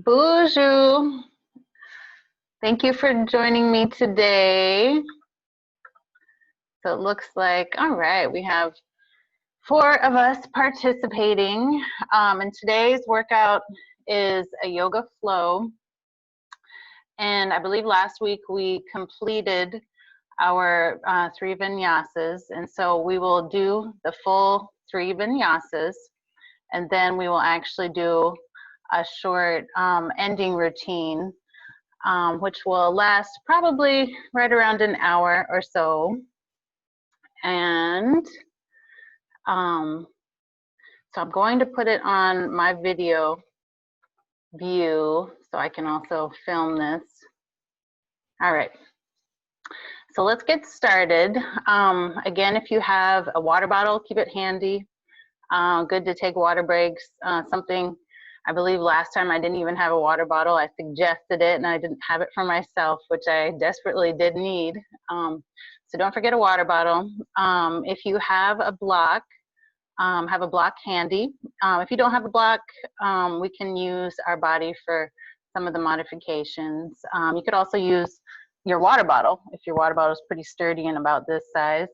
Bonjour. Thank you for joining me today. So it looks like, all right, we have 4 of us participating. And today's workout is a yoga flow. And I believe last week we completed our 3 vinyasas. And so we will do the full 3 vinyasas. And then we will actually do a short ending routine, which will last probably right around an hour or so. And so I'm going to put it on my video view so I can also film this. All right. So let's get started. Again, if you have a water bottle, keep it handy. Good to take water breaks. Something I believe last time I didn't even have a water bottle. I suggested it and I didn't have it for myself, which I desperately did need. So don't forget a water bottle. If you have a block handy. If you don't have a block, we can use our body for some of the modifications. You could also use your water bottle if your water bottle is pretty sturdy and about this size.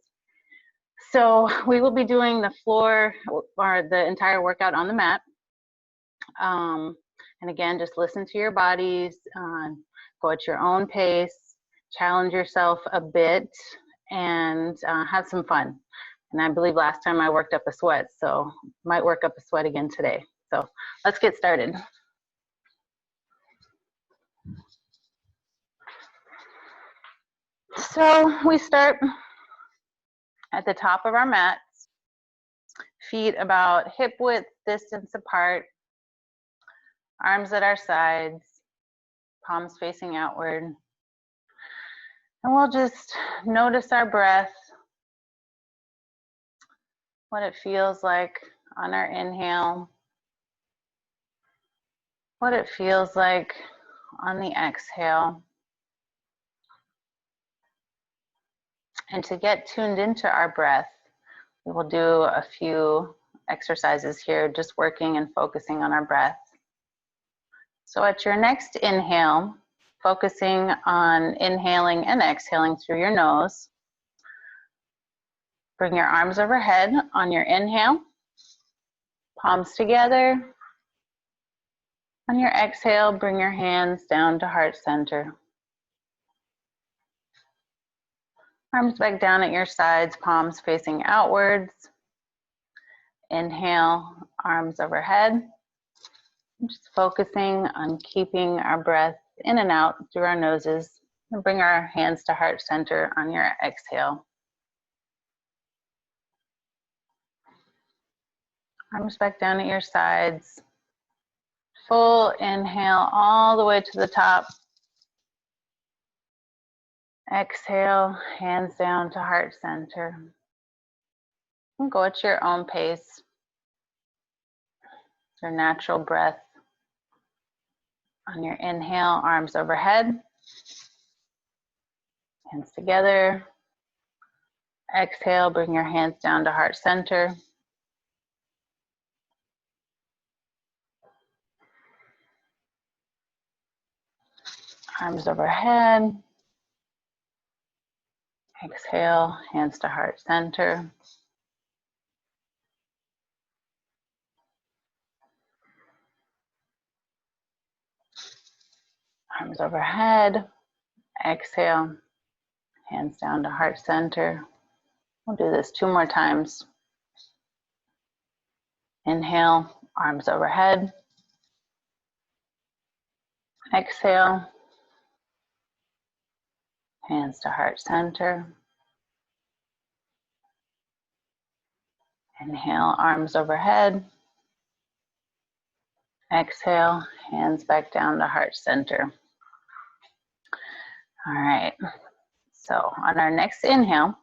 So we will be doing the floor or the entire workout on the mat. And again, just listen to your bodies, go at your own pace, challenge yourself a bit, and have some fun. And I believe last time I worked up a sweat, so might work up a sweat again today. So let's get started. So we start at the top of our mats, feet about hip width distance apart, arms at our sides, palms facing outward. And we'll just notice our breath, what it feels like on our inhale, what it feels like on the exhale. And to get tuned into our breath, we will do a few exercises here, just working and focusing on our breath. So at your next inhale, focusing on inhaling and exhaling through your nose. Bring your arms overhead on your inhale, palms together. On your exhale, bring your hands down to heart center. Arms back down at your sides, palms facing outwards. Inhale, arms overhead. Just focusing on keeping our breath in and out through our noses. And bring our hands to heart center on your exhale. Arms back down at your sides. Full inhale all the way to the top. Exhale, hands down to heart center. And go at your own pace. Your natural breath. On your inhale, arms overhead. Hands together. Exhale, bring your hands down to heart center. Arms overhead. Exhale, hands to heart center. Arms overhead. Exhale, hands down to heart center. We'll do this 2 more times. Inhale, arms overhead. Exhale, hands to heart center. Inhale, arms overhead. Exhale, hands back down to heart center. All right, so on our next inhale,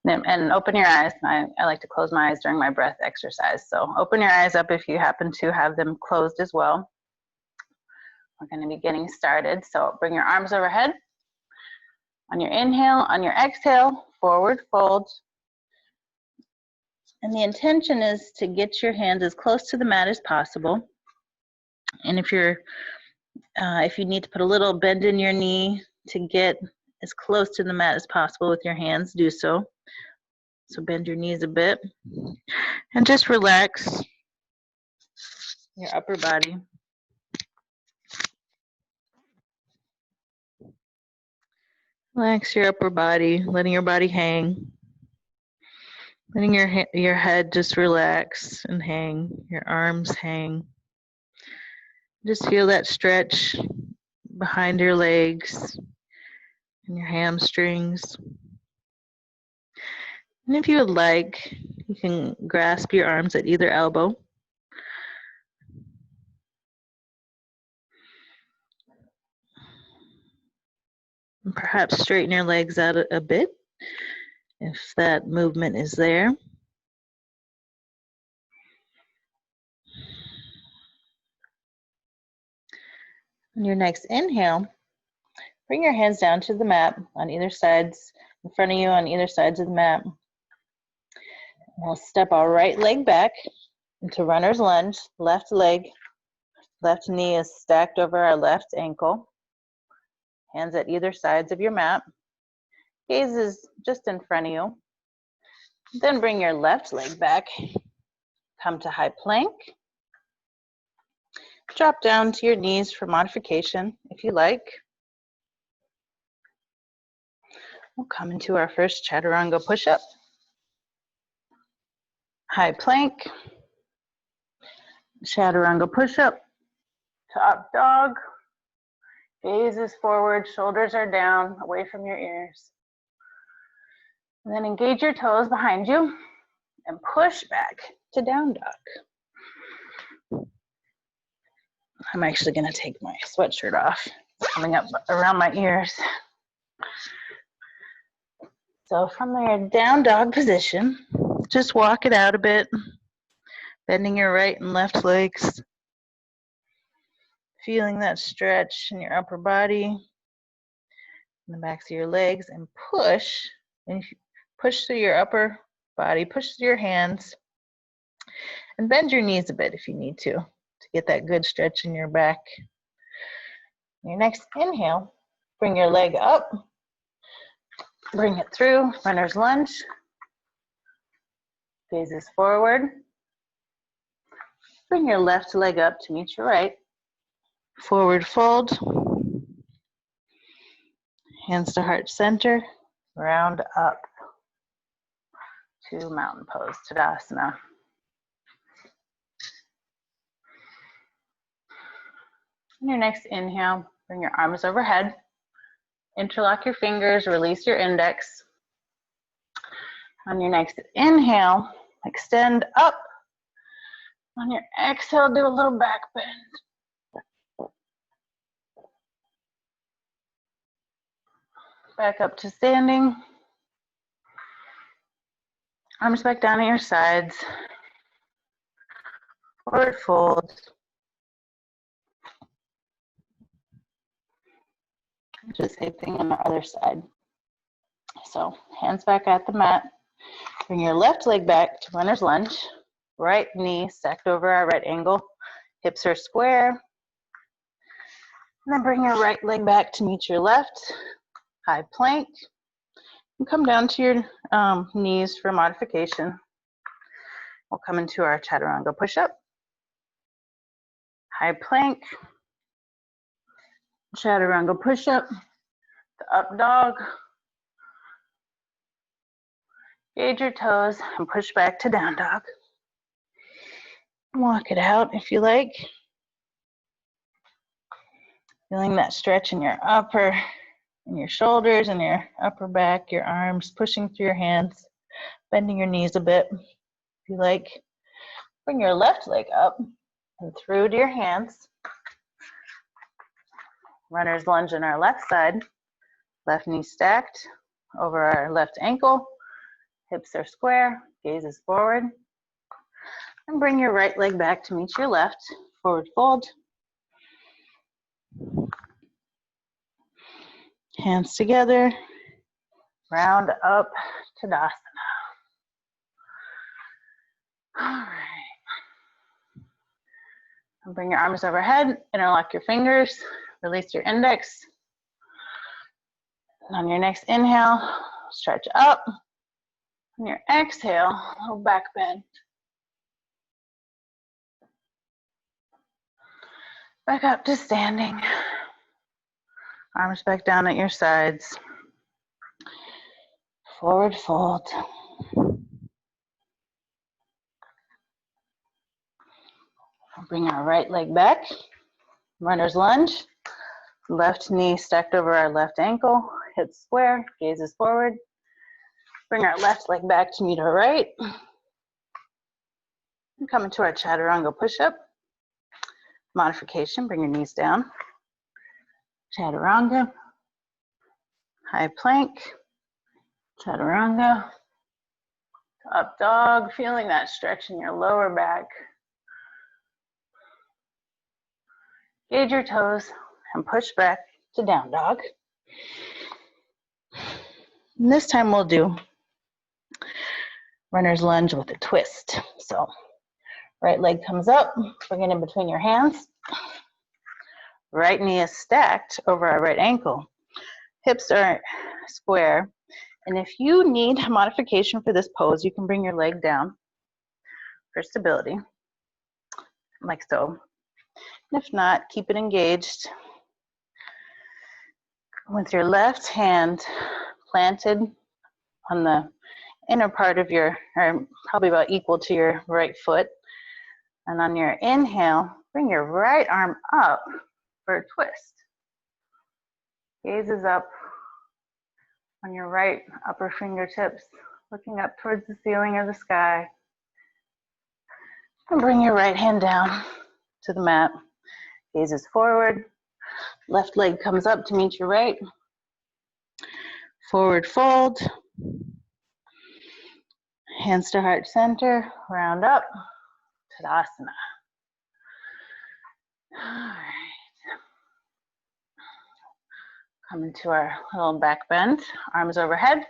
and open your eyes. I like to close my eyes during my breath exercise, so open your eyes up if you happen to have them closed as well. We're going to be getting started, so bring your arms overhead. On your inhale, on your exhale, forward fold. And the intention is to get your hands as close to the mat as possible. And if you need to put a little bend in your knee to get as close to the mat as possible with your hands, do so. So bend your knees a bit and just relax your upper body. Relax your upper body, letting your body hang. Letting your head just relax and hang, your arms hang. Just feel that stretch behind your legs and your hamstrings. And if you would like, you can grasp your arms at either elbow. And perhaps straighten your legs out a bit if that movement is there. On your next inhale, bring your hands down to the mat on either sides, in front of you on either sides of the mat. We'll step our right leg back into runner's lunge. Left knee is stacked over our left ankle. Hands at either sides of your mat. Gaze is just in front of you. Then bring your left leg back. Come to high plank. Drop down to your knees for modification if you like. We'll come into our first chaturanga push-up. High plank. Chaturanga push-up. Top dog. Gaze is forward, shoulders are down, away from your ears. And then engage your toes behind you and push back to down dog. I'm actually going to take my sweatshirt off. It's coming up around my ears. So from your down dog position, just walk it out a bit, bending your right and left legs, feeling that stretch in your upper body, in the backs of your legs, and push through your upper body, push through your hands, and bend your knees a bit if you need to get that good stretch in your back. Your next inhale, bring your leg up, bring it through, runner's lunge, gazes forward. Bring your left leg up to meet your right, forward fold, hands to heart center, round up to mountain pose, Tadasana. On your next inhale, bring your arms overhead, interlock your fingers, release your index. On your next inhale, extend up. On your exhale, do a little back bend. Back up to standing. Arms back down at your sides. Forward fold. Do the same thing on the other side. So hands back at the mat. Bring your left leg back to runner's lunge. Right knee stacked over our right ankle. Hips are square. And then bring your right leg back to meet your left. High plank. And come down to your knees for modification. We'll come into our chaturanga push-up. High plank. Chaturanga push-up. The up dog. Gauge your toes and push back to down dog. Walk it out if you like. Feeling that stretch in your upper, in your shoulders and your upper back, your arms pushing through your hands, bending your knees a bit if you like. Bring your left leg up and through to your hands. Runner's lunge on our left side. Left knee stacked over our left ankle. Hips are square, gaze is forward. And bring your right leg back to meet your left. Forward fold. Hands together. Round up, Tadasana. All right. Bring your arms overhead, interlock your fingers, release your index. And on your next inhale, stretch up. On your exhale, little back bend. Back up to standing. Arms back down at your sides. Forward fold. Bring our right leg back. Runner's lunge. Left knee stacked over our left ankle. Hips square, gazes forward. Bring our left leg back to meet our right. And come into our chaturanga push-up. Modification, bring your knees down. Chaturanga. High plank. Chaturanga. Up dog, feeling that stretch in your lower back. Gauge your toes and push back to down dog. And this time we'll do runner's lunge with a twist. So right leg comes up, bring it in between your hands. Right knee is stacked over our right ankle. Hips are square. And if you need a modification for this pose, you can bring your leg down for stability, like so. And if not, keep it engaged with your left hand planted on the inner part of your, or probably about equal to your right foot. And on your inhale, bring your right arm up for a twist. Gazes up on your right upper fingertips, looking up towards the ceiling or the sky. And bring your right hand down to the mat. Gazes forward. Left leg comes up to meet your right. Forward fold. Hands to heart center. Round up. Tadasana. All right. Come into our little back bend. Arms overhead.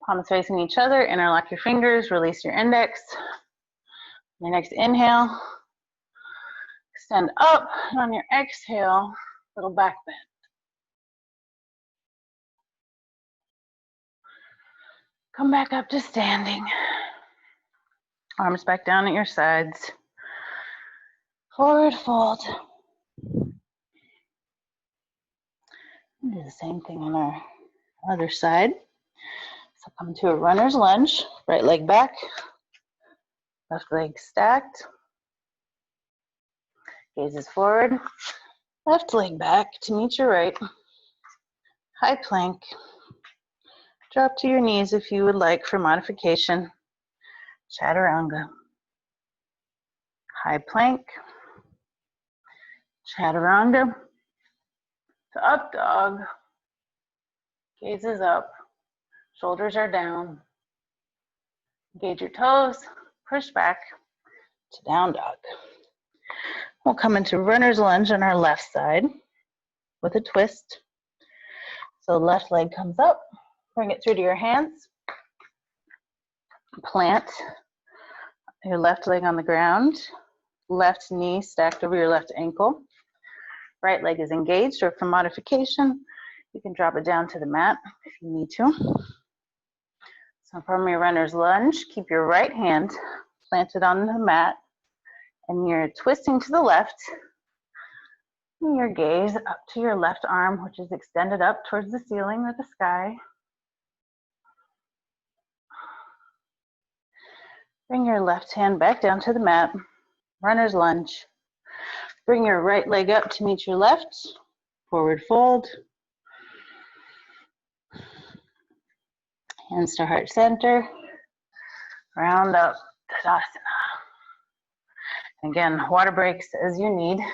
Palms facing each other. Interlock your fingers. Release your index. Your next inhale. Extend up. And on your exhale, little back bend. Come back up to standing. Arms back down at your sides. Forward fold. Do the same thing on our other side. So come to a runner's lunge. Right leg back. Left leg stacked. Gazes forward. Left leg back to meet your right. High plank. Drop to your knees if you would like for modification. Chaturanga. High plank. Chaturanga. To up dog. Gazes up. Shoulders are down. Engage your toes. Push back to down dog. We'll come into runner's lunge on our left side with a twist. So left leg comes up. Bring it through to your hands. Plant your left leg on the ground. Left knee stacked over your left ankle. Right leg is engaged, or for modification, you can drop it down to the mat if you need to. So from your runner's lunge, keep your right hand planted on the mat, and you're twisting to the left. And your gaze up to your left arm, which is extended up towards the ceiling or the sky. Bring your left hand back down to the mat, runner's lunge. Bring your right leg up to meet your left, forward fold. Hands to heart center, round up, Tadasana. Again, water breaks as you need. I'm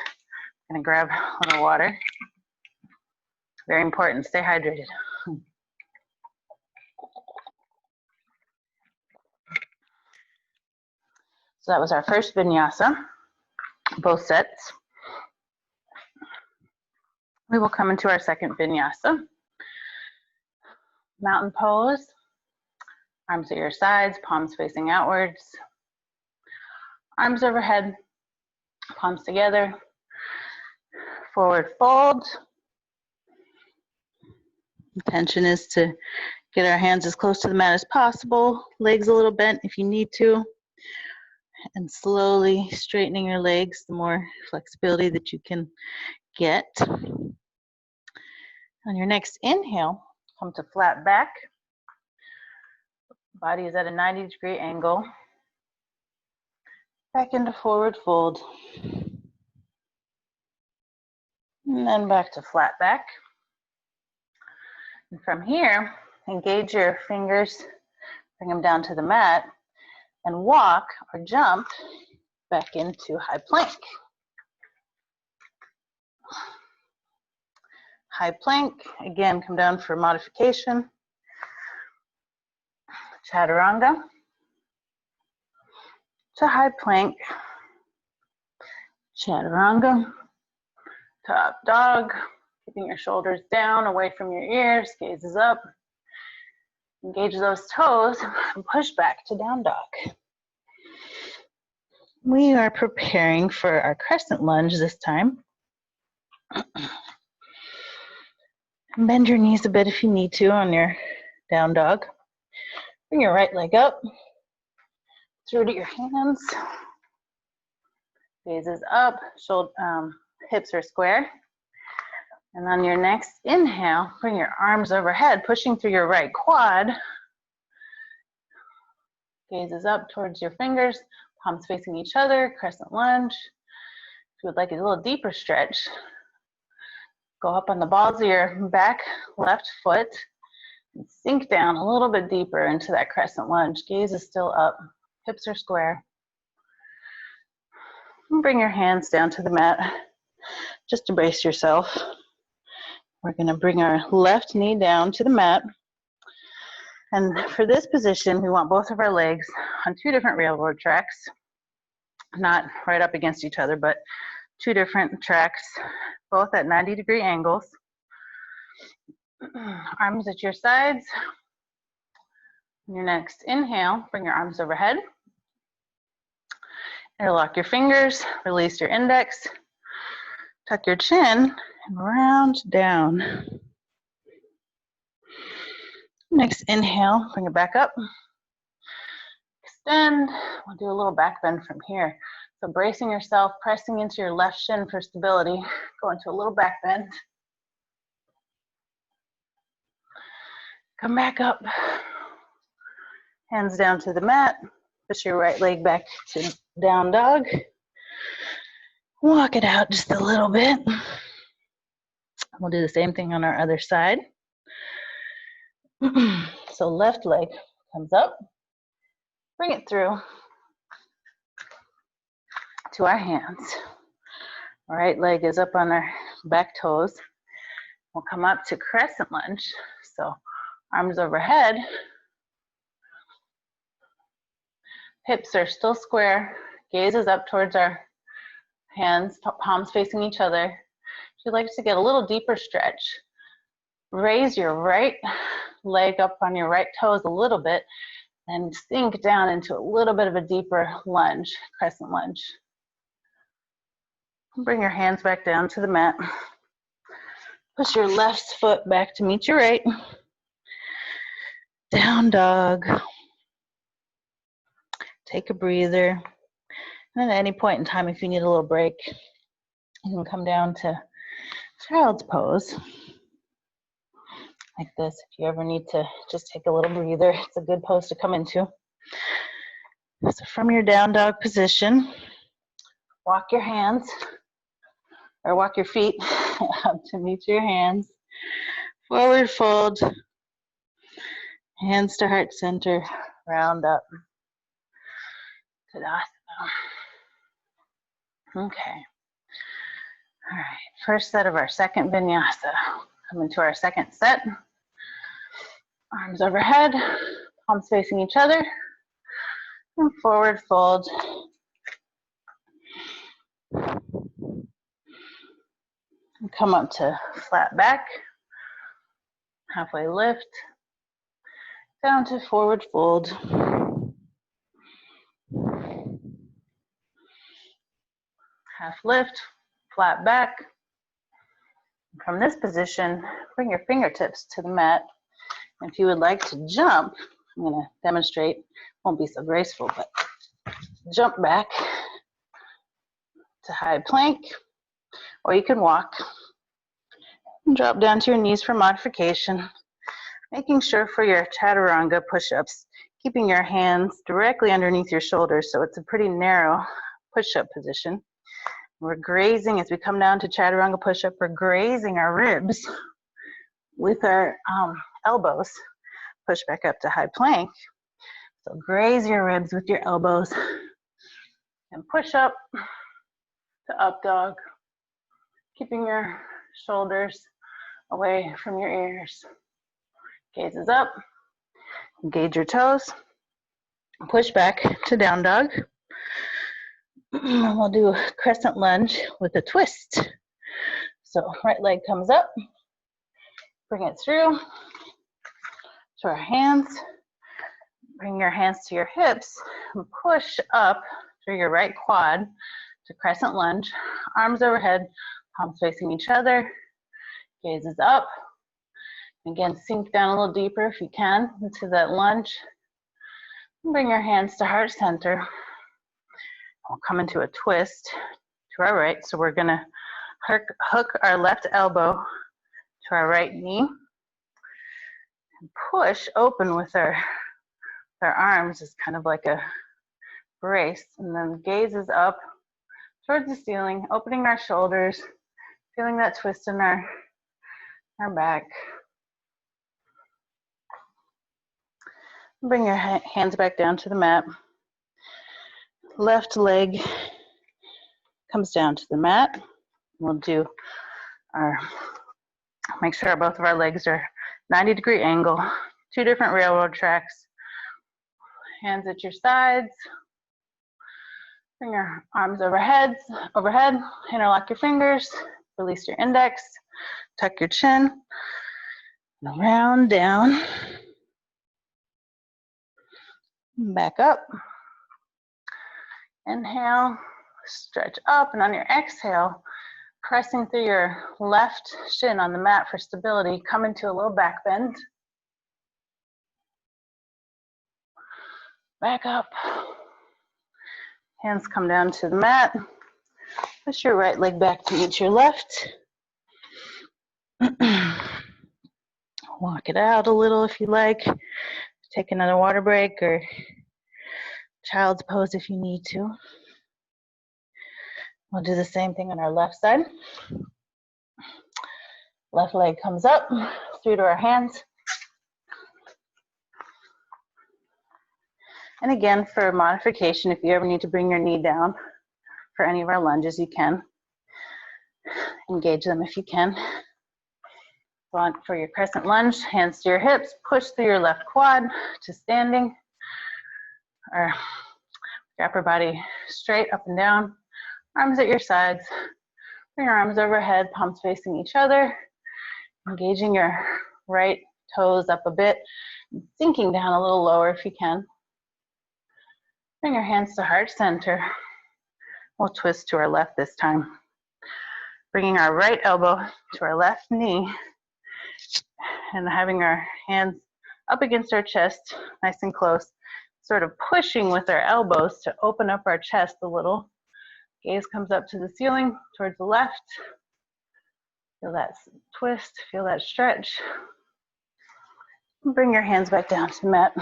gonna grab a little water. Very important, stay hydrated. So that was our first vinyasa, both sets. We will come into our second vinyasa. Mountain pose, arms at your sides, palms facing outwards. Arms overhead, palms together, forward fold. Intention is to get our hands as close to the mat as possible, legs a little bent if you need to, and slowly straightening your legs, the more flexibility that you can get. On your next inhale, come to flat back. Body is at a 90-degree angle. Back into forward fold. And then back to flat back. And from here, engage your fingers, bring them down to the mat, and walk or jump back into high plank. High plank, again, come down for modification. Chaturanga to high plank. Chaturanga to up dog. Keeping your shoulders down, away from your ears, gaze is up. Engage those toes and push back to down dog. We are preparing for our crescent lunge this time. Bend your knees a bit if you need to on your down dog. Bring your right leg up, through to your hands. Gaze is up, hips are square. And on your next inhale, bring your arms overhead, pushing through your right quad. Gaze is up towards your fingers, palms facing each other, crescent lunge. If you would like a little deeper stretch, go up on the balls of your back left foot and sink down a little bit deeper into that crescent lunge. Gaze is still up, hips are square. And bring your hands down to the mat just to brace yourself. We're going to bring our left knee down to the mat. And for this position, we want both of our legs on two different railroad tracks, not right up against each other, but two different tracks, both at 90-degree angles. Arms at your sides. On your next inhale, bring your arms overhead. Interlock your fingers, release your index, tuck your chin, and round down. Next inhale, bring it back up. Extend. We'll do a little back bend from here. So bracing yourself, pressing into your left shin for stability. Go into a little back bend. Come back up. Hands down to the mat. Push your right leg back to down dog. Walk it out just a little bit. We'll do the same thing on our other side. So left leg comes up. Bring it through to our hands. Right leg is up on our back toes. We'll come up to crescent lunge. So arms overhead. Hips are still square. Gaze is up towards our hands, palms facing each other. If you'd like to get a little deeper stretch, raise your right leg up on your right toes a little bit and sink down into a little bit of a deeper lunge, crescent lunge. Bring your hands back down to the mat. Push your left foot back to meet your right. Down dog. Take a breather. And at any point in time, if you need a little break, you can come down to child's pose. Like this, if you ever need to just take a little breather, it's a good pose to come into. So from your down dog position, walk your hands, or walk your feet up to meet your hands. Forward fold, hands to heart center, round up. Tadasana. Okay. All right, first set of our second vinyasa. Come into our second set. Arms overhead, palms facing each other, and forward fold. And come up to flat back, halfway lift, down to forward fold. half lift, flat back. From this position, bring your fingertips to the mat. If you would like to jump, I'm going to demonstrate, won't be so graceful, but jump back to high plank, or you can walk and drop down to your knees for modification, making sure for your chaturanga push-ups, keeping your hands directly underneath your shoulders, so it's a pretty narrow push-up position. We're grazing, as we come down to chaturanga push-up, we're grazing our ribs with our elbows. Push back up to high plank. So graze your ribs with your elbows and push up to up dog, keeping your shoulders away from your ears. Gaze is up, engage your toes, push back to down dog. We'll do a crescent lunge with a twist. So right leg comes up, bring it through to our hands. Bring your hands to your hips and push up through your right quad to crescent lunge. Arms overhead, palms facing each other. Gaze is up. Again, sink down a little deeper if you can into that lunge. Bring your hands to heart center. We'll come into a twist to our right. So we're gonna hook our left elbow to our right knee and push open with our arms is kind of like a brace, and then gaze is up towards the ceiling, opening our shoulders, feeling that twist in our back. Bring your hands back down to the mat. Left leg comes down to the mat. We'll do make sure both of our legs are 90-degree angle, 2 different railroad tracks. Hands at your sides. Bring your arms overhead, interlock your fingers, release your index, tuck your chin, round down, back up. Inhale, stretch up, and on your exhale, pressing through your left shin on the mat for stability, come into a little back bend. Back up. Hands come down to the mat. Push your right leg back to meet your left. Walk it out a little if you like. Take another water break or child's pose if you need to. We'll do the same thing on our left side. Left leg comes up, through to our hands. And again, for modification, if you ever need to bring your knee down for any of our lunges, you can. Engage them if you can. For your crescent lunge, hands to your hips, push through your left quad to standing. Or your upper body straight up and down. Arms at your sides. Bring your arms overhead, palms facing each other. Engaging your right toes up a bit. Sinking down a little lower if you can. Bring your hands to heart center. We'll twist to our left this time. Bringing our right elbow to our left knee and having our hands up against our chest, nice and close, sort of pushing with our elbows to open up our chest a little. Gaze comes up to the ceiling, towards the left. Feel that twist, feel that stretch. Bring your hands back down to the mat.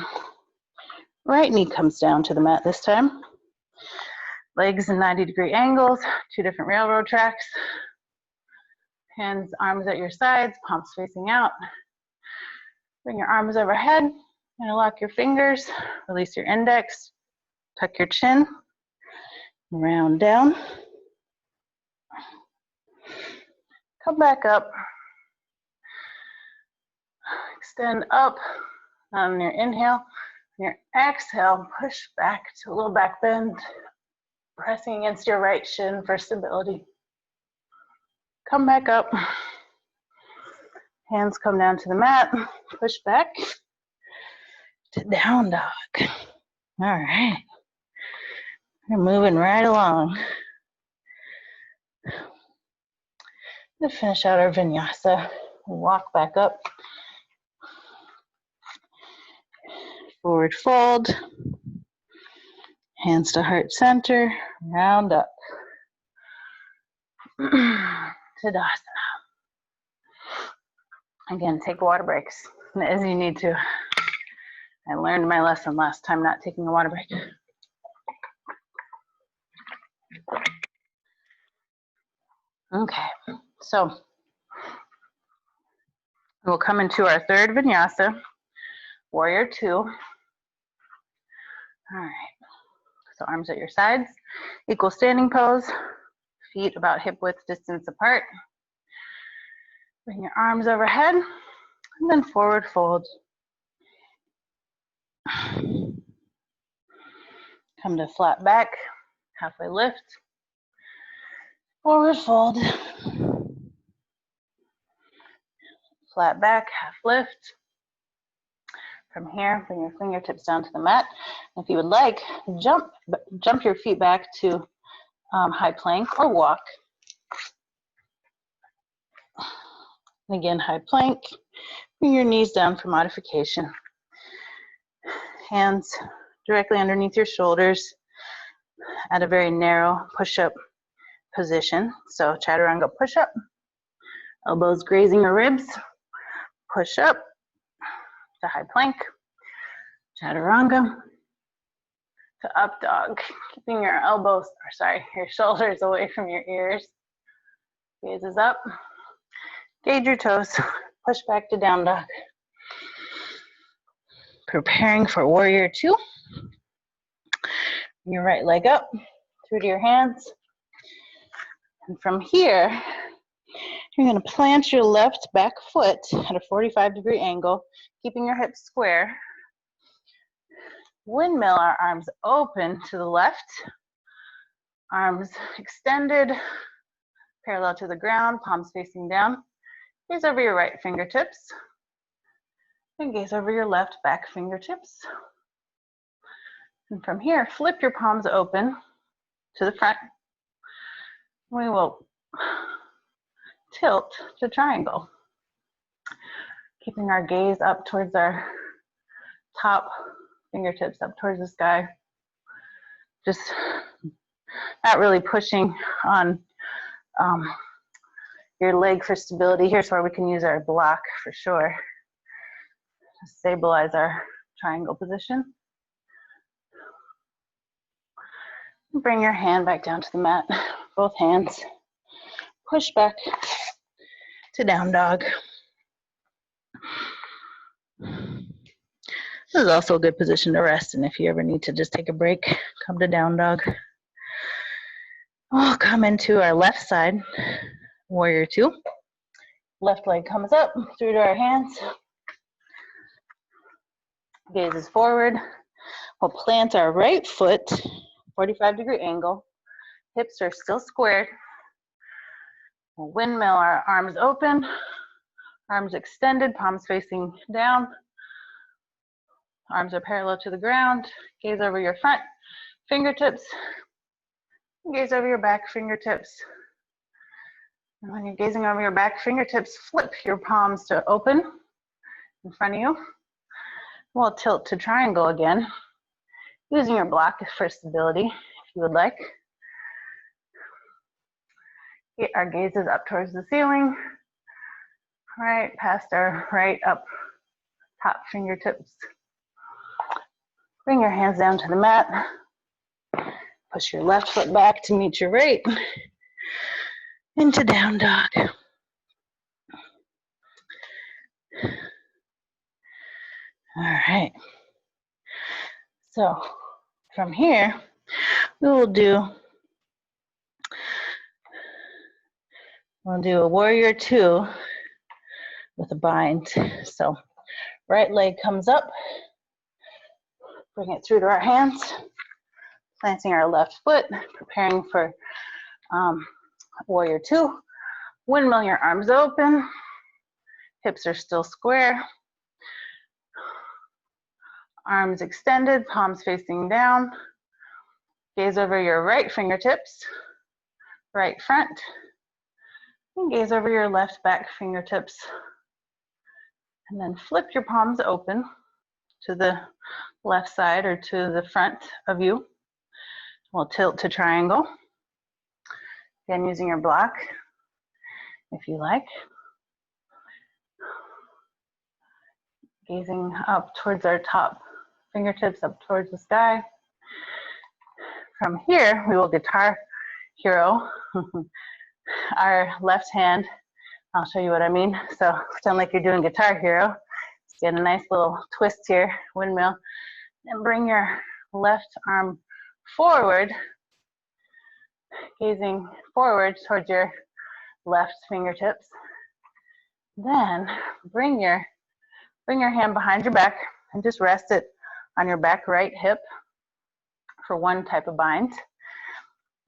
Right knee comes down to the mat this time. Legs in 90-degree angles, 2 different railroad tracks. Hands, arms at your sides, palms facing out. Bring your arms overhead, interlock your fingers, release your index, tuck your chin, round down. Come back up. Extend up on your inhale. On your exhale, push back to a little back bend, pressing against your right shin for stability. Come back up. Hands come down to the mat. Push back to down dog. All right. We're moving right along. To finish out our vinyasa, walk back up, forward fold, hands to heart center, round up. Tadasana. Again, take water breaks as you need to. I learned my lesson last time not taking a water break. Okay, so we'll come into our third vinyasa, warrior two. All right, so arms at your sides, equal standing pose, feet about hip width distance apart. Bring your arms overhead, and then forward fold. Come to flat back, halfway lift, forward fold, flat back, half lift. From here, bring your fingertips down to the mat. If you would like, jump your feet back to high plank or walk. And again, high plank, bring your knees down for modification. Hands directly underneath your shoulders at a very narrow push-up position. So chaturanga push-up, elbows grazing your ribs, push up to high plank, chaturanga to up dog, keeping your your shoulders away from your ears. Gazes up, gauge your toes, push back to down dog. Preparing for warrior two. Your right leg up, through to your hands. And from here, you're gonna plant your left back foot at a 45-degree angle, keeping your hips square. Windmill our arms open to the left, arms extended, parallel to the ground, palms facing down. Gaze over your right fingertips, and gaze over your left back fingertips. And from here, flip your palms open to the front. We will tilt to triangle, keeping our gaze up towards our top fingertips, up towards the sky. Just not really pushing on your leg for stability. Here's where we can use our block for sure to stabilize our triangle position. Bring your hand back down to the mat, both hands. Push back to down dog. This is also a good position to rest in if you ever need to just take a break. Come to down dog. We'll come into our left side, warrior two. Left leg comes up through to our hands. Gazes forward. We'll plant our right foot, 45-degree angle. Hips are still squared. We'll windmill our arms open, arms extended, palms facing down. Arms are parallel to the ground. Gaze over your front fingertips. Gaze over your back fingertips. And when you're gazing over your back fingertips, flip your palms to open in front of you. We'll tilt to triangle again, using your block for stability if you would like. Get our gazes up towards the ceiling, right past our right up top fingertips. Bring your hands down to the mat. Push your left foot back to meet your right. Into down dog. All right. So from here, we'll do a warrior two with a bind. So right leg comes up. Bring it through to our hands. Planting our left foot, preparing for warrior two. Windmill your arms open. Hips are still square. Arms extended, palms facing down. Gaze over your right fingertips, right front. And gaze over your left back fingertips. And then flip your palms open to the left side or to the front of you. We'll tilt to triangle. Again, using your block, if you like. Gazing up towards our top fingertips, up towards the sky. From here, we will guitar hero. Our left hand, I'll show you what I mean. So pretend like you're doing guitar hero. Just get a nice little twist here, windmill, and bring your left arm forward, gazing forward towards your left fingertips. Then bring your hand behind your back and just rest it on your back right hip for one type of bind.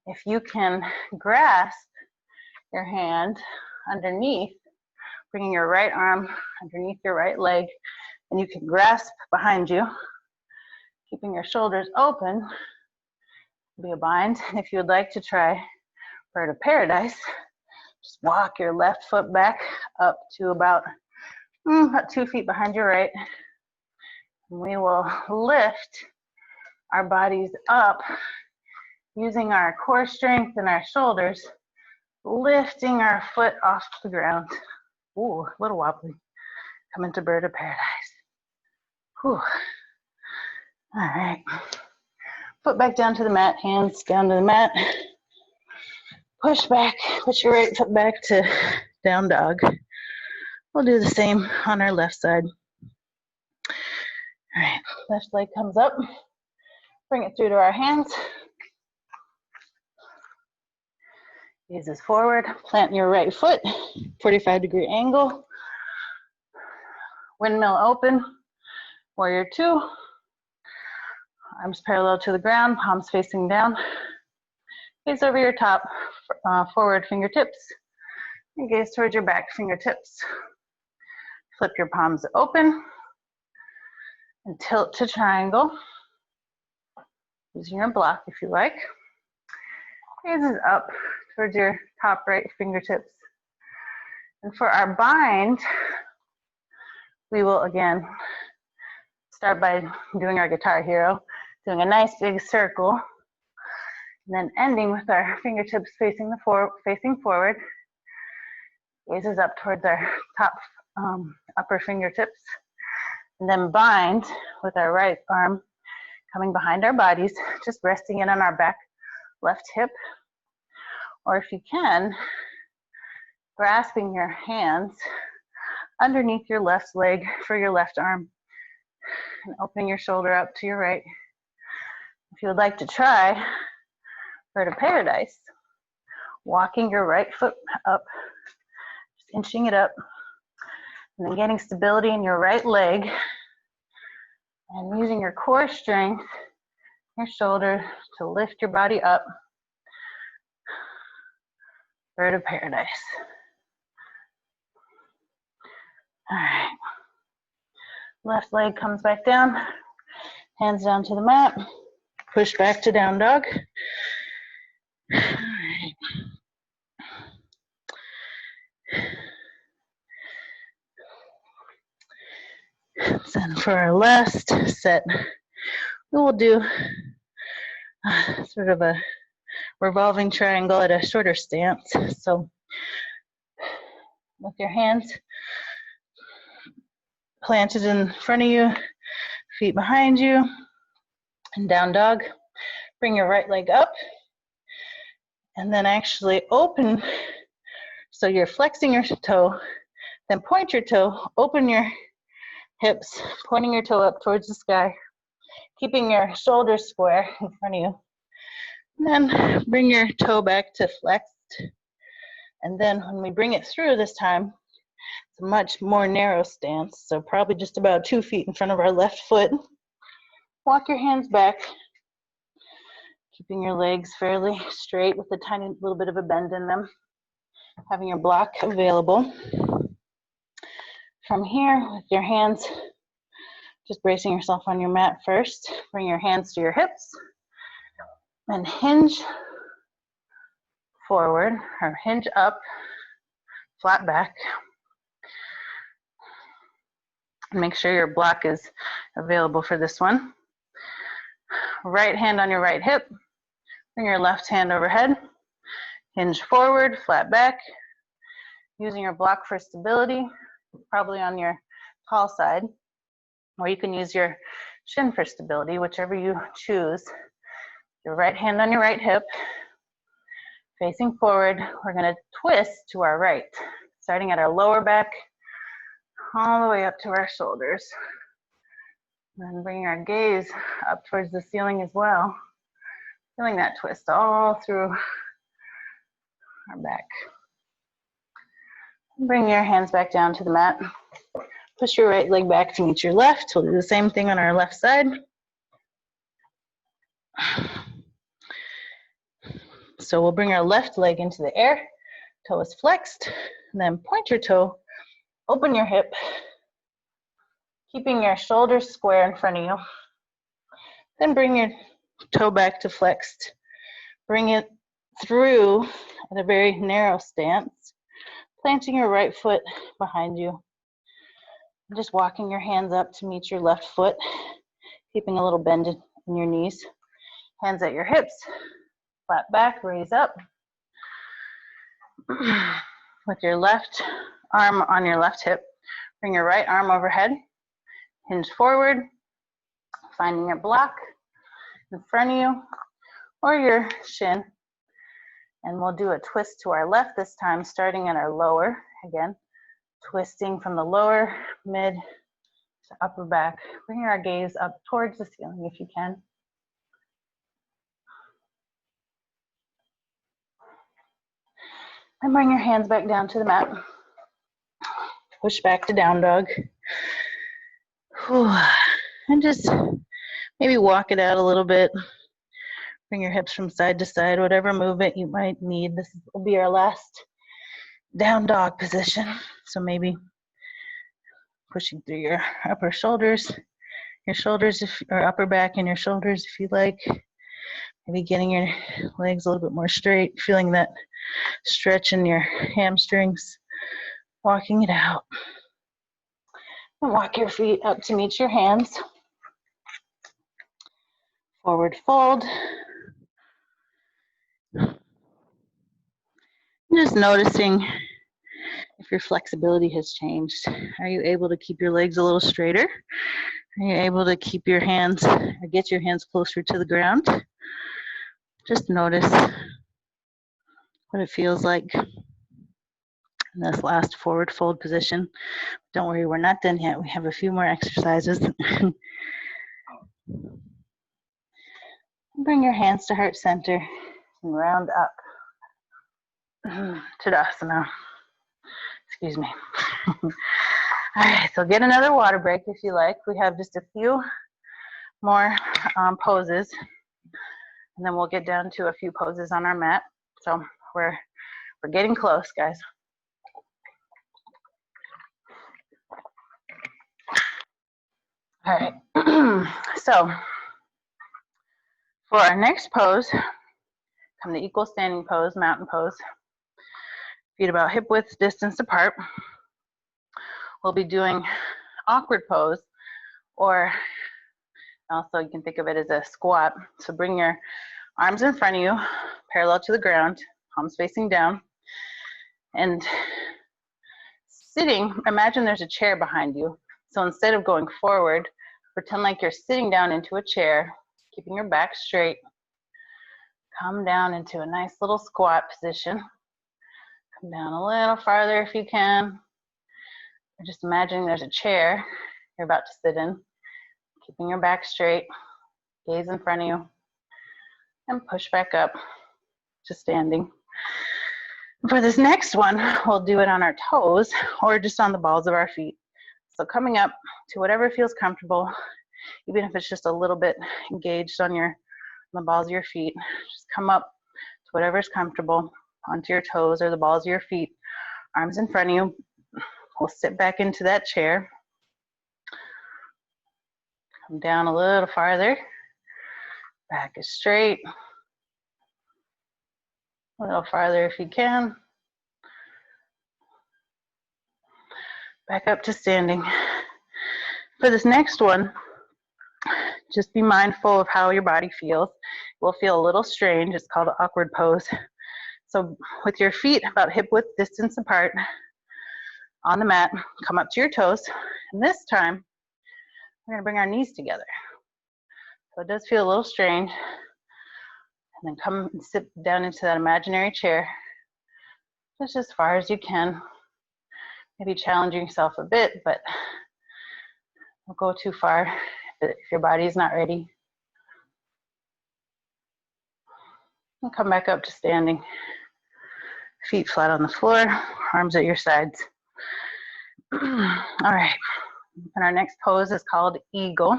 If you can grasp your hand underneath, bringing your right arm underneath your right leg, and you can grasp behind you, keeping your shoulders open, be a bind. If you would like to try Bird of Paradise, just walk your left foot back up to about 2 feet behind your right. And we will lift our bodies up using our core strength and our shoulders, lifting our foot off the ground. Ooh, a little wobbly. Come into Bird of Paradise. Whew. All right. Foot back down to the mat, hands down to the mat. Push back, push your right foot back to down dog. We'll do the same on our left side. All right, left leg comes up. Bring it through to our hands. Gazes forward, plant your right foot, 45-degree angle. Windmill open, warrior two. Arms parallel to the ground, palms facing down. Gaze over your top, forward fingertips. And gaze towards your back fingertips. Flip your palms open and tilt to triangle. Using your block if you like. Gazes up towards your top right fingertips. And for our bind, we will again start by doing our guitar hero, doing a nice big circle, and then ending with our fingertips facing forward. Gazes up towards our top upper fingertips, and then bind with our right arm coming behind our bodies, just resting it on our back left hip, or if you can, grasping your hands underneath your left leg for your left arm and opening your shoulder up to your right. If you would like to try Bird of Paradise, walking your right foot up, just inching it up, and then getting stability in your right leg and using your core strength, your shoulder to lift your body up. Bird of Paradise. All right. Left leg comes back down, hands down to the mat, push back to down dog. All right. Then for our last set, we will do sort of a revolving triangle at a shorter stance. So with your hands planted in front of you, feet behind you, and down dog. Bring your right leg up, and then actually open, so you're flexing your toe, then point your toe, open your hips, pointing your toe up towards the sky, keeping your shoulders square in front of you. And then bring your toe back to flexed, and then when we bring it through this time, it's a much more narrow stance, so probably just about 2 feet in front of our left foot. Walk your hands back, keeping your legs fairly straight with a tiny little bit of a bend in them, having your block available. From here, with your hands, just bracing yourself on your mat first, bring your hands to your hips, and hinge forward, or hinge up, flat back. Make sure your block is available for this one. Right hand on your right hip. Bring your left hand overhead. Hinge forward, flat back. Using your block for stability, probably on your tall side. Or you can use your shin for stability, whichever you choose. Your right hand on your right hip. Facing forward, we're going to twist to our right, starting at our lower back, all the way up to our shoulders. Then bringing our gaze up towards the ceiling as well. Feeling that twist all through our back. Bring your hands back down to the mat. Push your right leg back to meet your left. We'll do the same thing on our left side. So we'll bring our left leg into the air. Toe is flexed. And then point your toe, open your hip, keeping your shoulders square in front of you. Then bring your toe back to flexed. Bring it through at a very narrow stance, planting your right foot behind you. Just walking your hands up to meet your left foot, keeping a little bend in your knees. Hands at your hips, flat back, raise up. With your left arm on your left hip, bring your right arm overhead, hinge forward, finding your block in front of you or your shin. And we'll do a twist to our left this time, starting at our lower, again, twisting from the lower, mid to upper back. Bring our gaze up towards the ceiling if you can. And bring your hands back down to the mat. Push back to down dog. And just maybe walk it out a little bit. Bring your hips from side to side, whatever movement you might need. This will be our last down dog position. So maybe pushing through your upper shoulders, or upper back and your shoulders if you like. Maybe getting your legs a little bit more straight, feeling that stretch in your hamstrings, walking it out. And walk your feet up to meet your hands. Forward fold. Just noticing if your flexibility has changed. Are you able to keep your legs a little straighter? Are you able to keep your hands, or get your hands closer to the ground? Just notice what it feels like in this last forward fold position. Don't worry, we're not done yet. We have a few more exercises. Bring your hands to heart center and round up. Tadasana. Excuse me. All right, so get another water break if you like. We have just a few more poses, and then we'll get down to a few poses on our mat. So we're getting close, guys. All right, so for our next pose, come to equal standing pose, mountain pose. Feet about hip width distance apart. We'll be doing awkward pose, or also you can think of it as a squat. So bring your arms in front of you, parallel to the ground, palms facing down. And sitting, imagine there's a chair behind you. So instead of going forward, pretend like you're sitting down into a chair, keeping your back straight. Come down into a nice little squat position. Come down a little farther if you can. Or just imagining there's a chair you're about to sit in. Keeping your back straight, gaze in front of you, and push back up to standing. For this next one, we'll do it on our toes or just on the balls of our feet. So coming up to whatever feels comfortable, even if it's just a little bit engaged on the balls of your feet, just come up to whatever's comfortable, onto your toes or the balls of your feet, arms in front of you. We'll sit back into that chair. Come down a little farther. Back is straight. A little farther if you can. Back up to standing. For this next one, just be mindful of how your body feels. It will feel a little strange. It's called an awkward pose. So with your feet about hip width distance apart on the mat, come up to your toes. And this time, we're going to bring our knees together. So it does feel a little strange. And then come and sit down into that imaginary chair just as far as you can. Maybe challenging yourself a bit, but don't go too far if your body is not ready. And come back up to standing. Feet flat on the floor, arms at your sides. All right, and our next pose is called Eagle.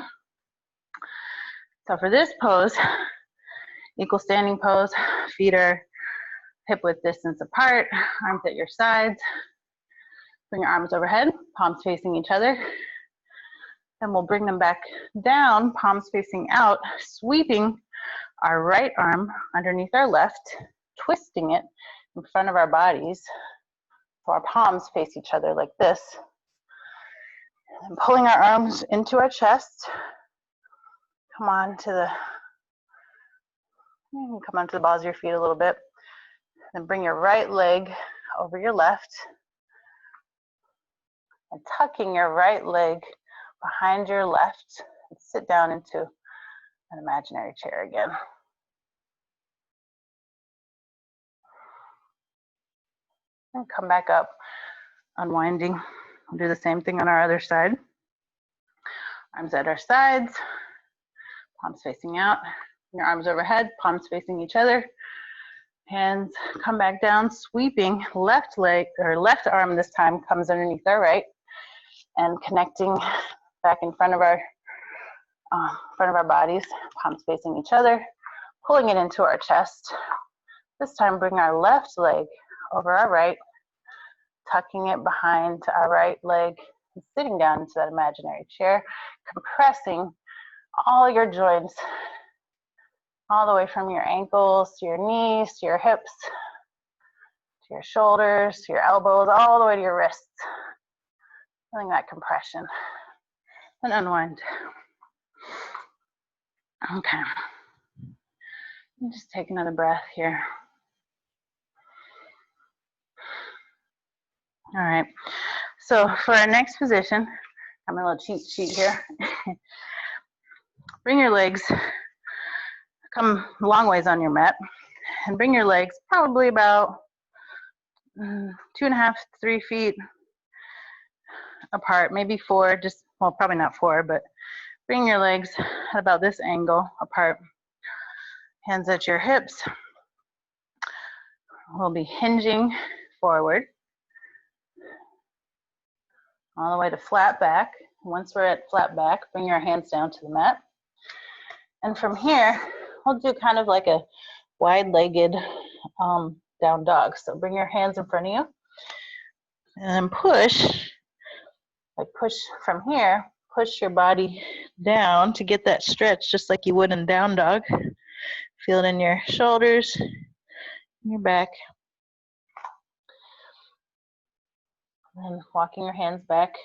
So for this pose, equal standing pose, feet are hip width distance apart, arms at your sides. Bring your arms overhead, palms facing each other. Then we'll bring them back down, palms facing out, sweeping our right arm underneath our left, twisting it in front of our bodies. So our palms face each other like this. And pulling our arms into our chest. Come on to the balls of your feet a little bit. Then bring your right leg over your left. And tucking your right leg behind your left. And sit down into an imaginary chair again. And come back up, unwinding. We'll do the same thing on our other side. Arms at our sides, palms facing out. Your arms overhead, palms facing each other. Hands come back down, sweeping left leg, or left arm this time comes underneath our right, and connecting back in front of our bodies, palms facing each other, pulling it into our chest. This time, bring our left leg over our right, tucking it behind our right leg, and sitting down into that imaginary chair, compressing all your joints, all the way from your ankles to your knees, to your hips, to your shoulders, to your elbows, all the way to your wrists. Feeling that compression. And unwind. Okay. Just take another breath here. All right. So for our next position, I have my little cheat sheet here. Bring your legs, come a long ways on your mat, and bring your legs probably about 2.5, 3 feet apart, maybe 4, well, probably not 4, but bring your legs at about this angle apart. Hands at your hips. We'll be hinging forward all the way to flat back. Once we're at flat back, bring your hands down to the mat. And from here, we'll do kind of like a wide-legged down dog. So bring your hands in front of you and push, like push from here, push your body down to get that stretch just like you would in down dog. Feel it in your shoulders, your back. And walking your hands back,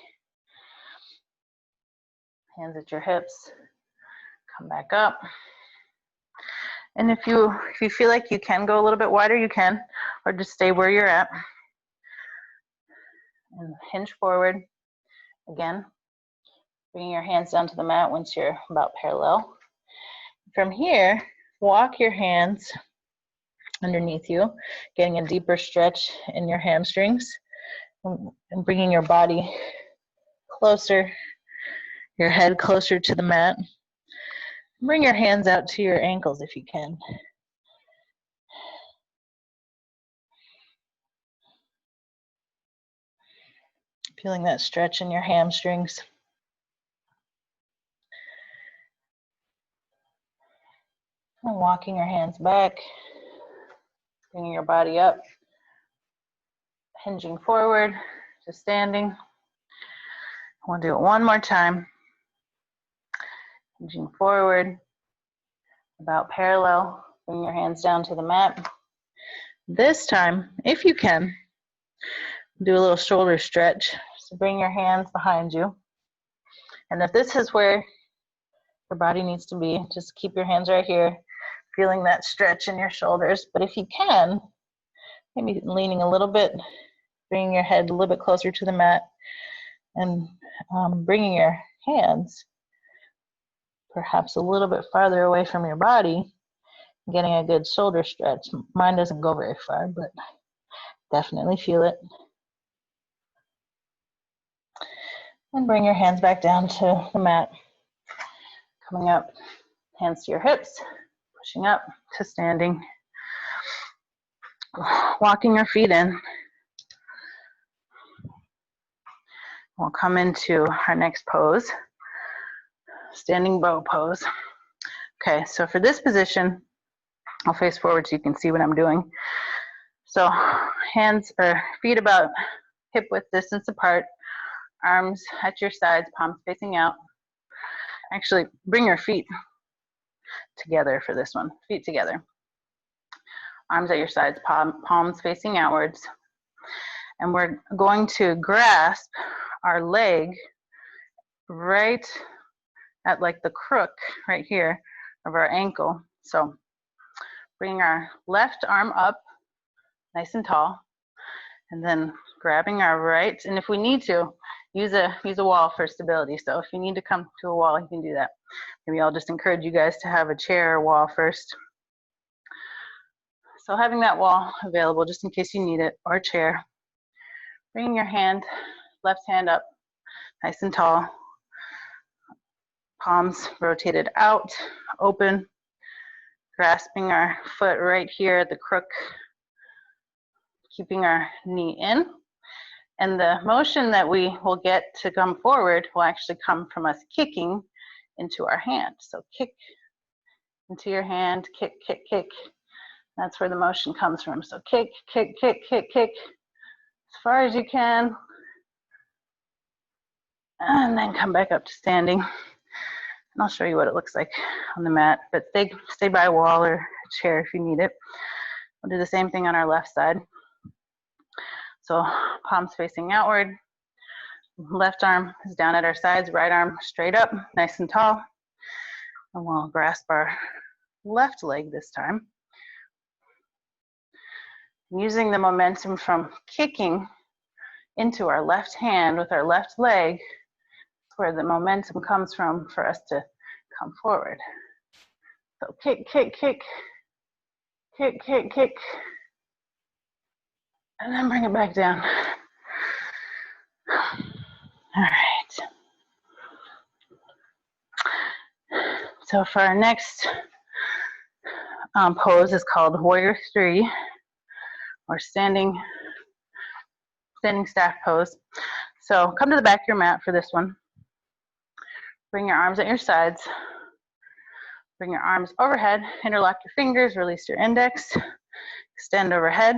hands at your hips, come back up. And if you feel like you can go a little bit wider, you can, or just stay where you're at. And hinge forward. Again, bringing your hands down to the mat once you're about parallel. From here, walk your hands underneath you, getting a deeper stretch in your hamstrings, and bringing your body closer, your head closer to the mat. Bring your hands out to your ankles if you can. Feeling that stretch in your hamstrings. And walking your hands back, bringing your body up, hinging forward, just standing. We'll do it one more time. Hinging forward, about parallel. Bring your hands down to the mat. This time, if you can, do a little shoulder stretch. So bring your hands behind you. And if this is where your body needs to be, just keep your hands right here, feeling that stretch in your shoulders. But if you can, maybe leaning a little bit, bringing your head a little bit closer to the mat, and bringing your hands perhaps a little bit farther away from your body, getting a good shoulder stretch. Mine doesn't go very far, but definitely feel it. And bring your hands back down to the mat. Coming up, hands to your hips, pushing up to standing. Walking your feet in. We'll come into our next pose, standing bow pose. Okay, so for this position, I'll face forward so you can see what I'm doing. So hands or feet about hip width distance apart, arms at your sides, palms facing out. Actually, bring your feet together for this one, feet together. Arms at your sides, palms facing outwards. And we're going to grasp our leg right at like the crook right here of our ankle. So bring our left arm up nice and tall, and then grabbing our right, and if we need to, use a wall for stability. So if you need to come to a wall, you can do that. Maybe I'll just encourage you guys to have a chair or wall first. So having that wall available just in case you need it, or a chair. Bringing your hand, left hand up, nice and tall. Palms rotated out, open. Grasping our foot right here at the crook. Keeping our knee in. And the motion that we will get to come forward will actually come from us kicking into our hand. So kick into your hand, kick, kick, kick. That's where the motion comes from. So kick, kick, kick, kick, kick, as far as you can. And then come back up to standing. And I'll show you what it looks like on the mat, but stay by a wall or a chair if you need it. We'll do the same thing on our left side. So palms facing outward, left arm is down at our sides, right arm straight up, nice and tall. And we'll grasp our left leg this time. Using the momentum from kicking into our left hand with our left leg, where the momentum comes from for us to come forward. So kick, kick, kick, kick, kick, kick, and then bring it back down. All right. So for our next pose is called Warrior 3, or standing staff pose. So come to the back of your mat for this one. Bring your arms at your sides. Bring your arms overhead, interlock your fingers, release your index, extend overhead.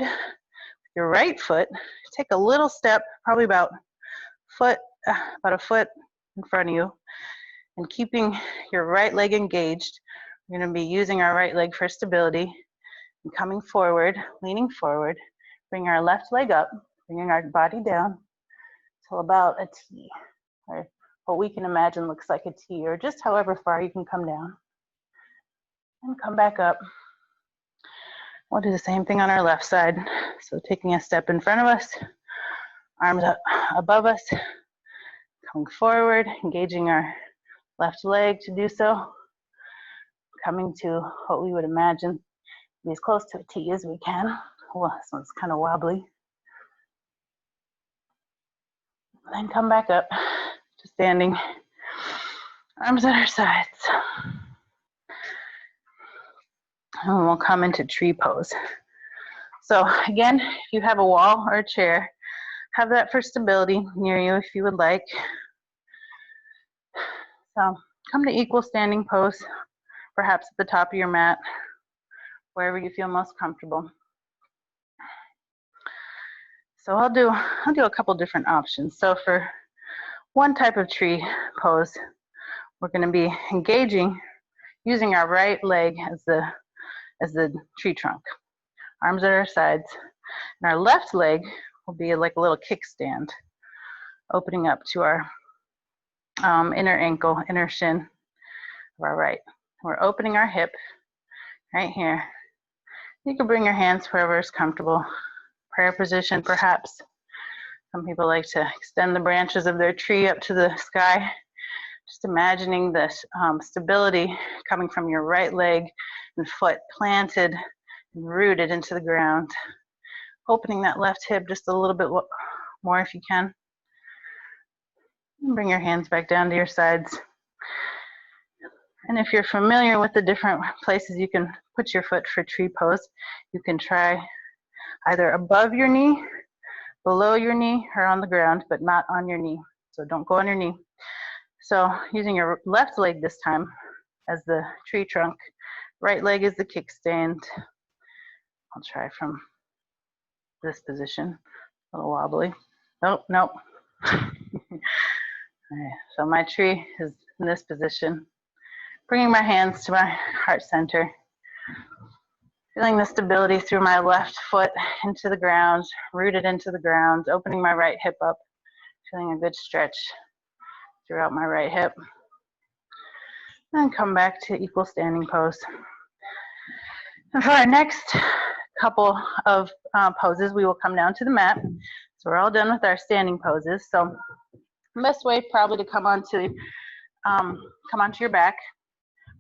Your right foot, take a little step, probably about a foot in front of you, and keeping your right leg engaged. We're going to be using our right leg for stability and coming forward, leaning forward. Bring our left leg up, bringing our body down till about a T, or what we can imagine looks like a T, or just however far you can come down. And come back up. We'll do the same thing on our left side. So taking a step in front of us, arms up above us, coming forward, engaging our left leg to do so, coming to what we would imagine be as close to a T as we can. Well, this one's kind of wobbly. And then come back up to standing, arms at our sides. And we'll come into tree pose. So again, if you have a wall or a chair, have that for stability near you if you would like. So come to equal standing pose, perhaps at the top of your mat, wherever you feel most comfortable. So I'll do a couple different options. So for one type of tree pose, we're going to be engaging using our right leg as the tree trunk. Arms at our sides. And our left leg will be like a little kickstand. opening up to our inner ankle, inner shin of our right. We're opening our hip right here. You can bring your hands wherever is comfortable. Prayer position, perhaps. Some people like to extend the branches of their tree up to the sky. Just imagining this stability coming from your right leg and foot planted and rooted into the ground. Opening that left hip just a little bit more if you can. And bring your hands back down to your sides. And if you're familiar with the different places you can put your foot for tree pose, you can try either above your knee, below your knee, or on the ground, but not on your knee. So don't go on your knee. So using your left leg this time as the tree trunk, right leg is the kickstand. I'll try from this position, a little wobbly. Nope, nope. Right, so my tree is in this position. Bringing my hands to my heart center. Feeling the stability through my left foot into the ground, rooted into the ground, opening my right hip up. Feeling a good stretch throughout my right hip. And come back to equal standing pose. And for our next couple of poses, we will come down to the mat. So we're all done with our standing poses. So the best way probably to come onto your back.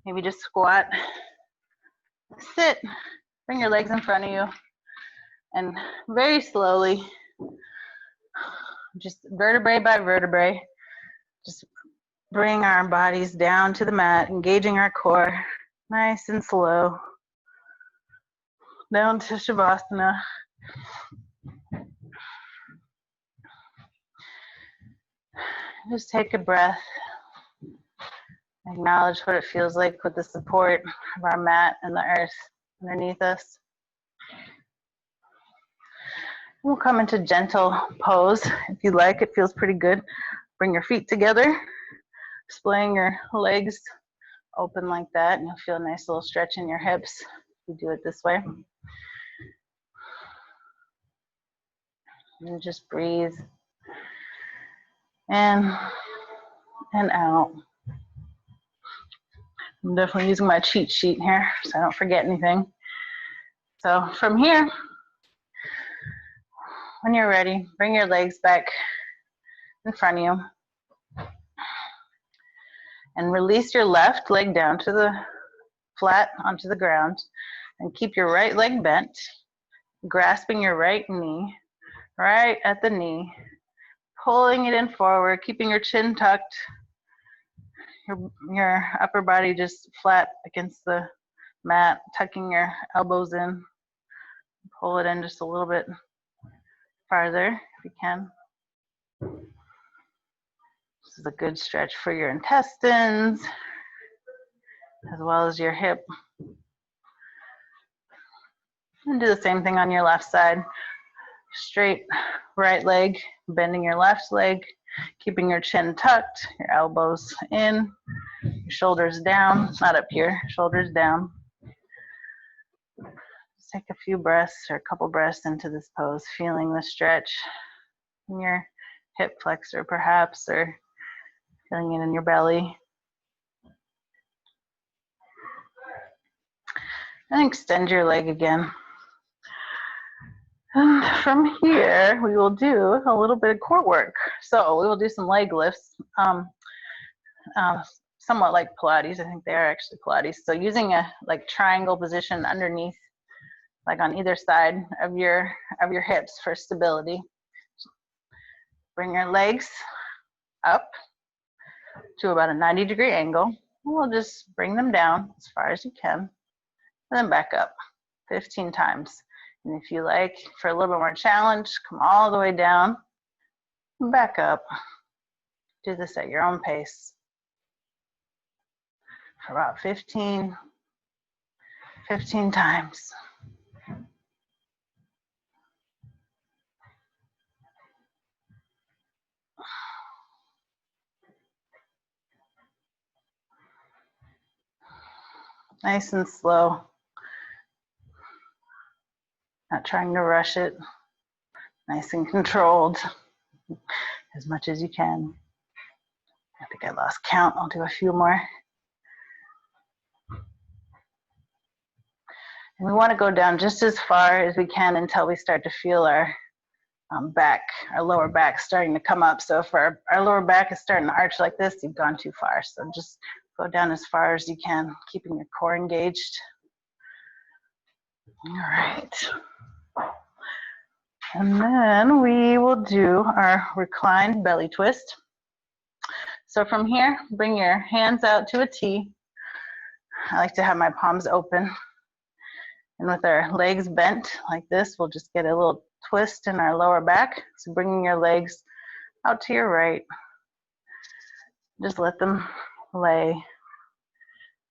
Maybe just squat, sit, bring your legs in front of you, and very slowly, just vertebrae by vertebrae, just bring our bodies down to the mat, engaging our core, nice and slow, down to Shavasana. Just take a breath. Acknowledge what it feels like with the support of our mat and the earth underneath us. We'll come into gentle pose if you like. It feels pretty good. Bring your feet together, displaying your legs open like that, and you'll feel a nice little stretch in your hips if you do it this way. And just breathe in and out. I'm definitely using my cheat sheet here so I don't forget anything. So from here, when you're ready, bring your legs back in front of you and release your left leg down to the flat onto the ground and keep your right leg bent, grasping your right knee right at the knee, pulling it in forward, keeping your chin tucked, your upper body just flat against the mat, tucking your elbows in. Pull it in just a little bit farther if you can. This is a good stretch for your intestines as well as your hip. And do the same thing on your left side. Straight right leg, bending your left leg, keeping your chin tucked, your elbows in, your shoulders down, not up here, shoulders down. Just take a few breaths or a couple breaths into this pose, feeling the stretch in your hip flexor perhaps, or feeling it in your belly. And extend your leg again. And from here, we will do a little bit of core work. So we will do some leg lifts, somewhat like Pilates. I think they are actually Pilates. So using a triangle position underneath, like on either side of your hips for stability. Bring your legs up to about a 90-degree angle. We'll just bring them down as far as you can, and then back up 15 times. And if you like, for a little bit more challenge, come all the way down and back up. Do this at your own pace for about 15 times. Nice and slow. Not trying to rush it. Nice and controlled. as much as you can. I think I lost count. I'll do a few more. And we want to go down just as far as we can until we start to feel our back, our lower back starting to come up. So if our lower back is starting to arch like this, you've gone too far. So just go down as far as you can, keeping your core engaged. All right. And then we will do our reclined belly twist. So from here, bring your hands out to a T. I like to have my palms open. And with our legs bent like this, we'll just get a little twist in our lower back. So bringing your legs out to your right. Just let them lay.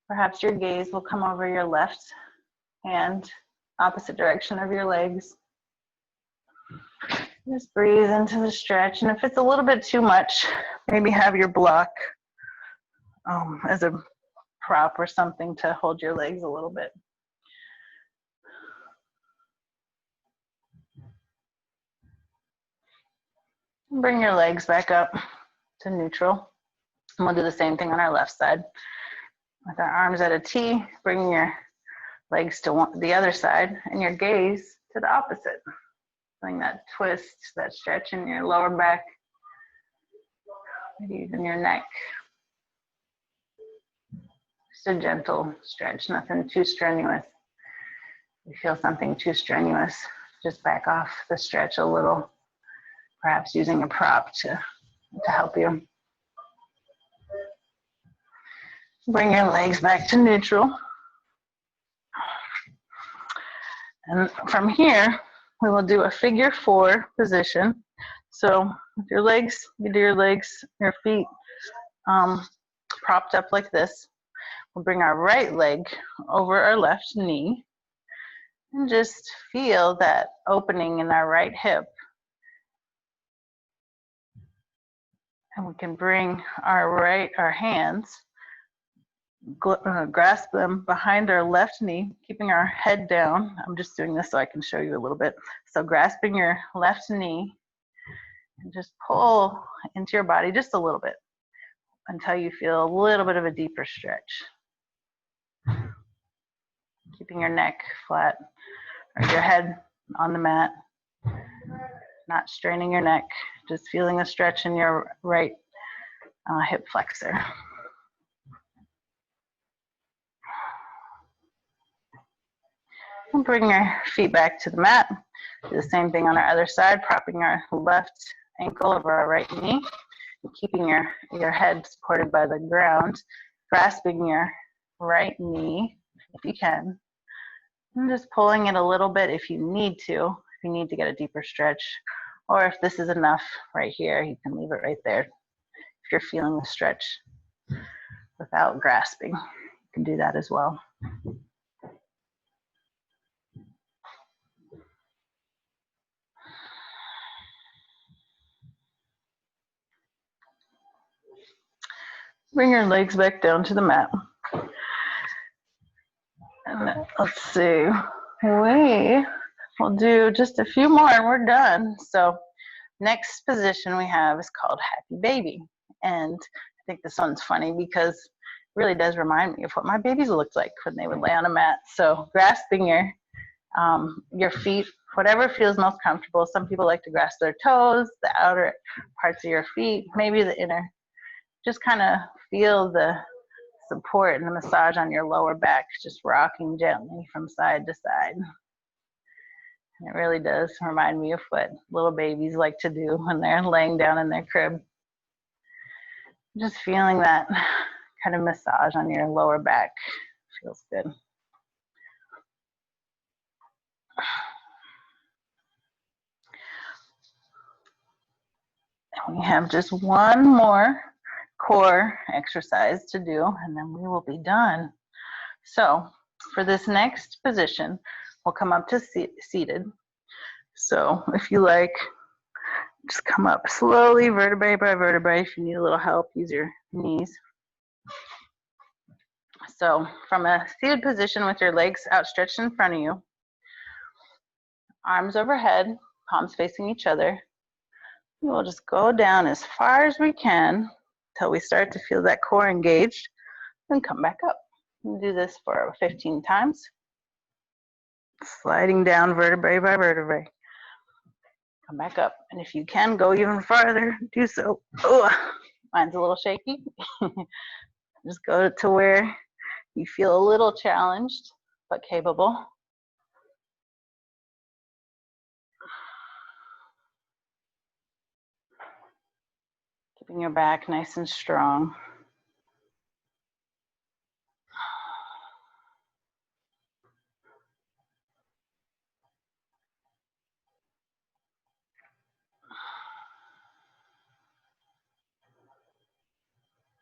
Perhaps your gaze will come over your left hand, opposite direction of your legs. Just breathe into the stretch. And if it's a little bit too much, maybe have your block as a prop or something to hold your legs a little bit. Bring your legs back up to neutral. And we'll do the same thing on our left side. With our arms at a T, bring your legs to the other side and your gaze to the opposite. Feeling that twist, that stretch in your lower back, maybe even your neck. Just a gentle stretch, nothing too strenuous. If you feel something too strenuous, just back off the stretch a little, perhaps using a prop to help you. Bring your legs back to neutral. And from here, we will do a figure 4 position. So with your legs, you do your feet propped up like this. We'll bring our right leg over our left knee and just feel that opening in our right hip. And we can bring our hands, grasp them behind our left knee, keeping our head down. I'm just doing this so I can show you a little bit. So grasping your left knee and just pull into your body just a little bit until you feel a little bit of a deeper stretch. Keeping your neck flat or your head on the mat, not straining your neck, just feeling a stretch in your right hip flexor. And bring your feet back to the mat. Do the same thing on our other side, propping our left ankle over our right knee, and keeping your head supported by the ground, grasping your right knee if you can, and just pulling it a little bit if you need to get a deeper stretch, or if this is enough right here, you can leave it right there. If you're feeling the stretch without grasping, you can do that as well. Bring your legs back down to the mat. And let's see, we'll do just a few more and we're done. So next position we have is called Happy Baby. And I think this one's funny because it really does remind me of what my babies looked like when they would lay on a mat. So grasping your feet, whatever feels most comfortable. Some people like to grasp their toes, the outer parts of your feet, maybe the inner. Just kind of feel the support and the massage on your lower back, just rocking gently from side to side. And it really does remind me of what little babies like to do when they're laying down in their crib. Just feeling that kind of massage on your lower back feels good. And we have just one more core exercise to do, and then we will be done. So for this next position, we'll come up to seated. So if you like, just come up slowly, vertebrae by vertebrae. If you need a little help, use your knees. So from a seated position with your legs outstretched in front of you, arms overhead, palms facing each other, We'll just go down as far as we can until we start to feel that core engaged, and come back up. We'll do this for 15 times. Sliding down vertebrae by vertebrae. Come back up. And if you can go even farther, do so. Oh, mine's a little shaky. Just go to where you feel a little challenged, but capable. Keeping your back nice and strong.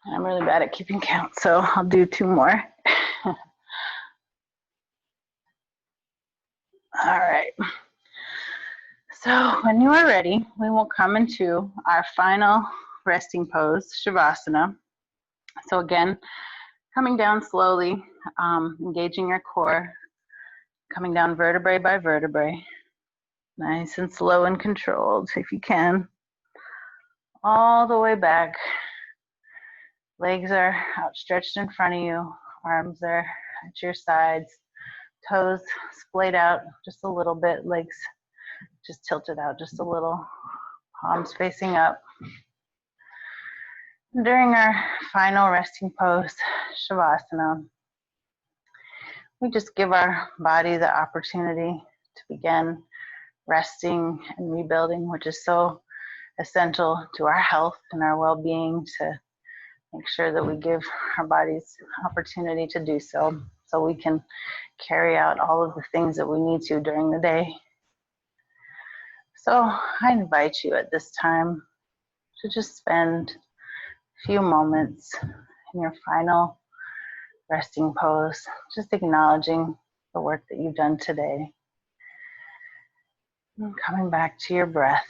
I'm really bad at keeping count, so I'll do 2 more. All right. So when you are ready, we will come into our final resting pose, Shavasana. So again, coming down slowly, engaging your core, coming down vertebrae by vertebrae, nice and slow and controlled if you can. All the way back. Legs are outstretched in front of you, arms are at your sides, toes splayed out just a little bit, legs just tilted out just a little, palms facing up. During our final resting pose, Shavasana, we just give our body the opportunity to begin resting and rebuilding, which is so essential to our health and our well-being, to make sure that we give our bodies opportunity to do so, so we can carry out all of the things that we need to during the day. So I invite you at this time to just spend a few moments in your final resting pose, just acknowledging the work that you've done today. And coming back to your breath.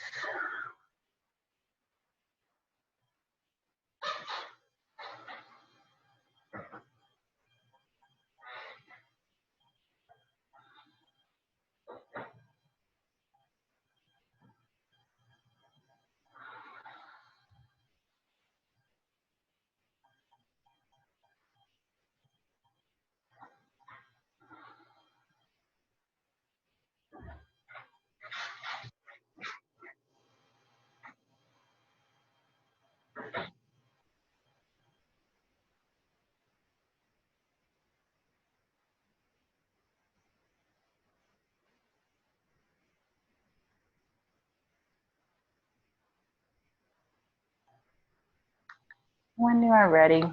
When you are ready,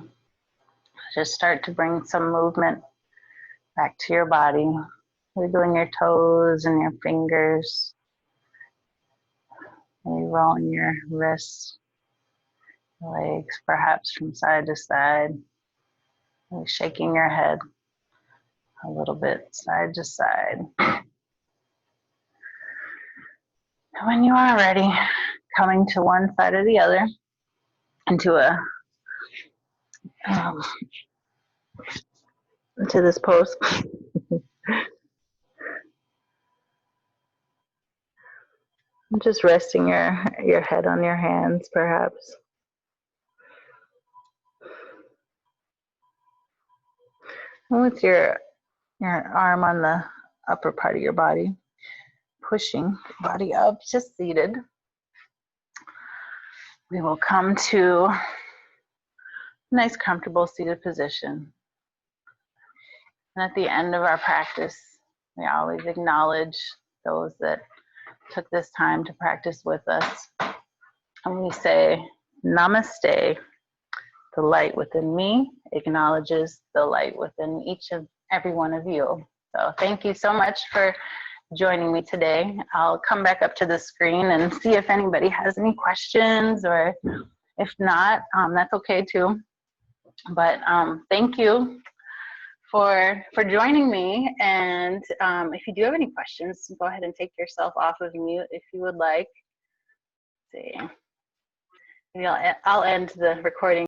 just start to bring some movement back to your body, wiggling your toes and your fingers, maybe rolling your wrists, legs perhaps from side to side, maybe shaking your head a little bit side to side. When you are ready, coming to one side or the other into into this pose. Just resting your head on your hands, perhaps. And with your arm on the upper part of your body, pushing the body up, just seated. We will come to a nice, comfortable seated position. And at the end of our practice, we always acknowledge those that took this time to practice with us. And we say, Namaste. The light within me acknowledges the light within each and every one of you. So thank you so much for joining me today. I'll come back up to the screen and see if anybody has any questions, or if not, that's okay too. But thank you for joining me. And if you do have any questions, go ahead and take yourself off of mute if you would like. Let's see. Maybe I'll end the recording.